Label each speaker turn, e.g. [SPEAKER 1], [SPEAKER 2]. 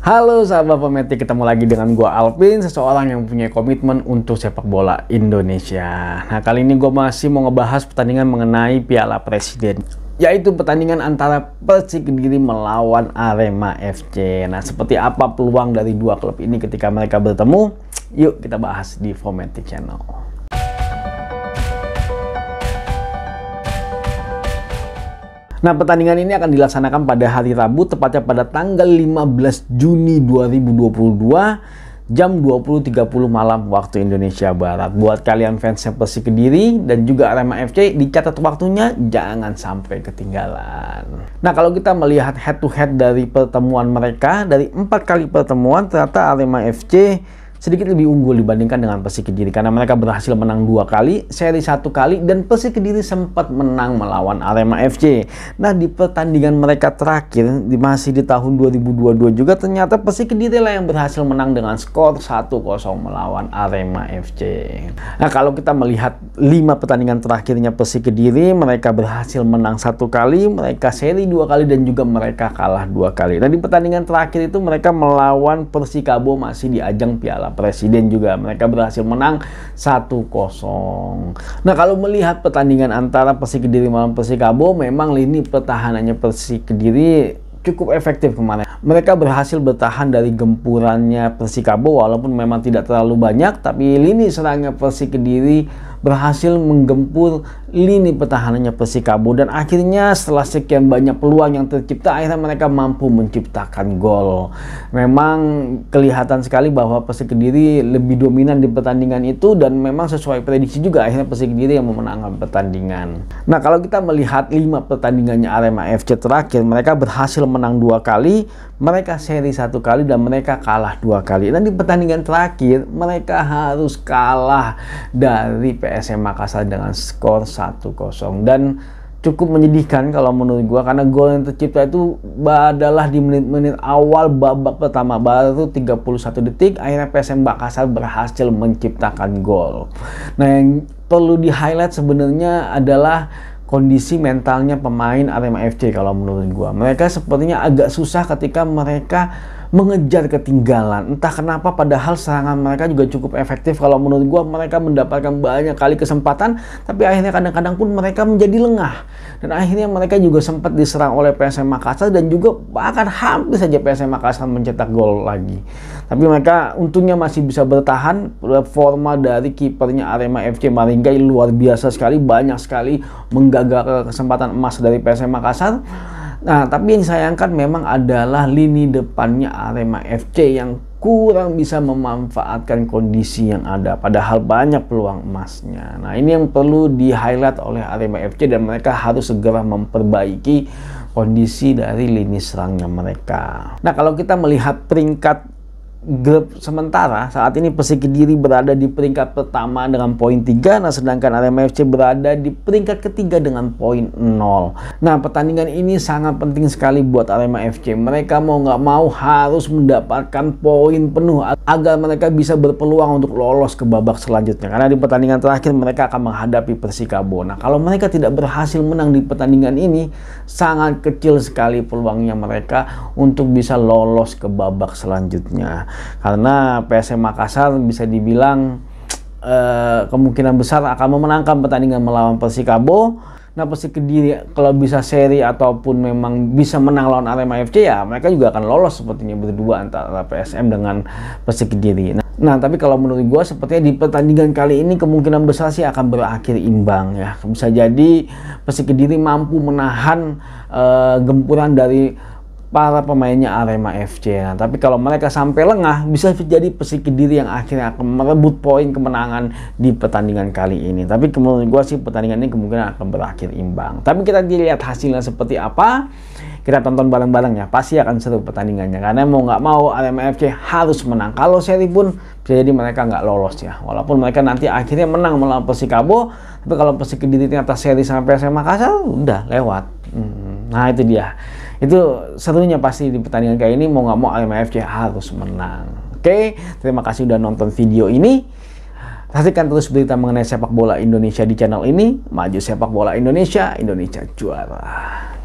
[SPEAKER 1] Halo sahabat pemetik, ketemu lagi dengan gua Alvin, seseorang yang punya komitmen untuk sepak bola Indonesia. Nah, kali ini gua masih mau ngebahas pertandingan mengenai Piala Presiden, yaitu pertandingan antara Persik Kediri melawan Arema FC. Nah, seperti apa peluang dari dua klub ini ketika mereka bertemu? Yuk kita bahas di Fometic Channel. Nah, pertandingan ini akan dilaksanakan pada hari Rabu, tepatnya pada tanggal 15 Juni 2022, jam 20.30 malam waktu Indonesia Barat. Buat kalian fans Persik Kediri dan juga Arema FC, dicatat waktunya, jangan sampai ketinggalan. Nah, kalau kita melihat head to head dari pertemuan mereka, dari 4 kali pertemuan, ternyata Arema FC sedikit lebih unggul dibandingkan dengan Persik Kediri karena mereka berhasil menang 2 kali, seri 1 kali, dan Persik Kediri sempat menang melawan Arema FC. Nah, di pertandingan mereka terakhir masih di tahun 2022 juga, ternyata Persik Kediri lah yang berhasil menang dengan skor 1-0 melawan Arema FC. Nah, kalau kita melihat 5 pertandingan terakhirnya Persik Kediri, mereka berhasil menang 1 kali, mereka seri 2 kali, dan juga mereka kalah 2 kali. Nah, di pertandingan terakhir itu mereka melawan Persikabo masih di ajang Piala Presiden juga, mereka berhasil menang 1-0. Nah, kalau melihat pertandingan antara Persik Kediri melawan Persikabo, memang lini pertahanannya Persik Kediri cukup efektif kemarin. Mereka berhasil bertahan dari gempurannya Persikabo, walaupun memang tidak terlalu banyak, tapi lini serangnya Persik Kediri berhasil menggempur lini pertahanannya Persikabo, dan akhirnya setelah sekian banyak peluang yang tercipta, akhirnya mereka mampu menciptakan gol. Memang kelihatan sekali bahwa Persik Kediri lebih dominan di pertandingan itu, dan memang sesuai prediksi juga akhirnya Persik Kediri yang memenangkan pertandingan. Nah, kalau kita melihat 5 pertandingannya Arema FC terakhir, mereka berhasil menang 2 kali, mereka seri 1 kali, dan mereka kalah 2 kali. Dan di pertandingan terakhir mereka harus kalah dari PSM Makassar dengan skor 1-0, dan cukup menyedihkan kalau menurut gua, karena gol yang tercipta itu adalah di menit-menit awal babak pertama, baru 31 detik akhirnya PSM Makassar berhasil menciptakan gol. Nah, yang perlu di highlight sebenarnya adalah kondisi mentalnya pemain Arema FC. Kalau menurut gua, mereka sepertinya agak susah ketika mereka mengejar ketinggalan. Entah kenapa, padahal serangan mereka juga cukup efektif. Kalau menurut gua, mereka mendapatkan banyak kali kesempatan, tapi akhirnya kadang-kadang pun mereka menjadi lengah. Dan akhirnya mereka juga sempat diserang oleh PSM Makassar, dan juga bahkan hampir saja PSM Makassar mencetak gol lagi. Tapi mereka untungnya masih bisa bertahan. Performa dari kipernya Arema FC Maringgai luar biasa sekali, banyak sekali menggagalkan kesempatan emas dari PSM Makassar. Nah, tapi yang disayangkan memang adalah lini depannya Arema FC yang kurang bisa memanfaatkan kondisi yang ada, padahal banyak peluang emasnya. Nah, ini yang perlu di-highlight oleh Arema FC, dan mereka harus segera memperbaiki kondisi dari lini serangnya mereka. Nah, kalau kita melihat peringkat grup sementara, saat ini Persik Kediri berada di peringkat pertama dengan poin 3, nah sedangkan Arema FC berada di peringkat ketiga dengan poin 0. Nah, pertandingan ini sangat penting sekali buat Arema FC. Mereka mau nggak mau harus mendapatkan poin penuh agar mereka bisa berpeluang untuk lolos ke babak selanjutnya, karena di pertandingan terakhir mereka akan menghadapi Persikabo. Nah, kalau mereka tidak berhasil menang di pertandingan ini, sangat kecil sekali peluangnya mereka untuk bisa lolos ke babak selanjutnya. Karena PSM Makassar bisa dibilang kemungkinan besar akan memenangkan pertandingan melawan Persikabo. Nah, Persik Kediri kalau bisa seri ataupun memang bisa menang lawan Arema FC, ya mereka juga akan lolos sepertinya berdua antara PSM dengan Persik Kediri. Nah, tapi kalau menurut gue sepertinya di pertandingan kali ini kemungkinan besar sih akan berakhir imbang ya. Bisa jadi Persik Kediri mampu menahan gempuran dari para pemainnya Arema FC. Nah, tapi kalau mereka sampai lengah, bisa jadi Persik Kediri yang akhirnya akan merebut poin kemenangan di pertandingan kali ini. Tapi menurut gue sih pertandingan ini kemungkinan akan berakhir imbang. Tapi kita dilihat hasilnya seperti apa, kita tonton bareng-bareng ya. Pasti akan seru pertandingannya, karena mau nggak mau Arema FC harus menang. Kalau seri pun bisa jadi mereka nggak lolos ya. Walaupun mereka nanti akhirnya menang melawan Persikabo, tapi kalau Persik Kediri ternyata seri sampai PSM Makassar, udah lewat. Nah, itu dia. Itu serunya pasti di pertandingan kayak ini, mau nggak mau Arema FC harus menang. Oke, terima kasih udah nonton video ini. Saksikan terus berita mengenai sepak bola Indonesia di channel ini. Maju sepak bola Indonesia, Indonesia juara.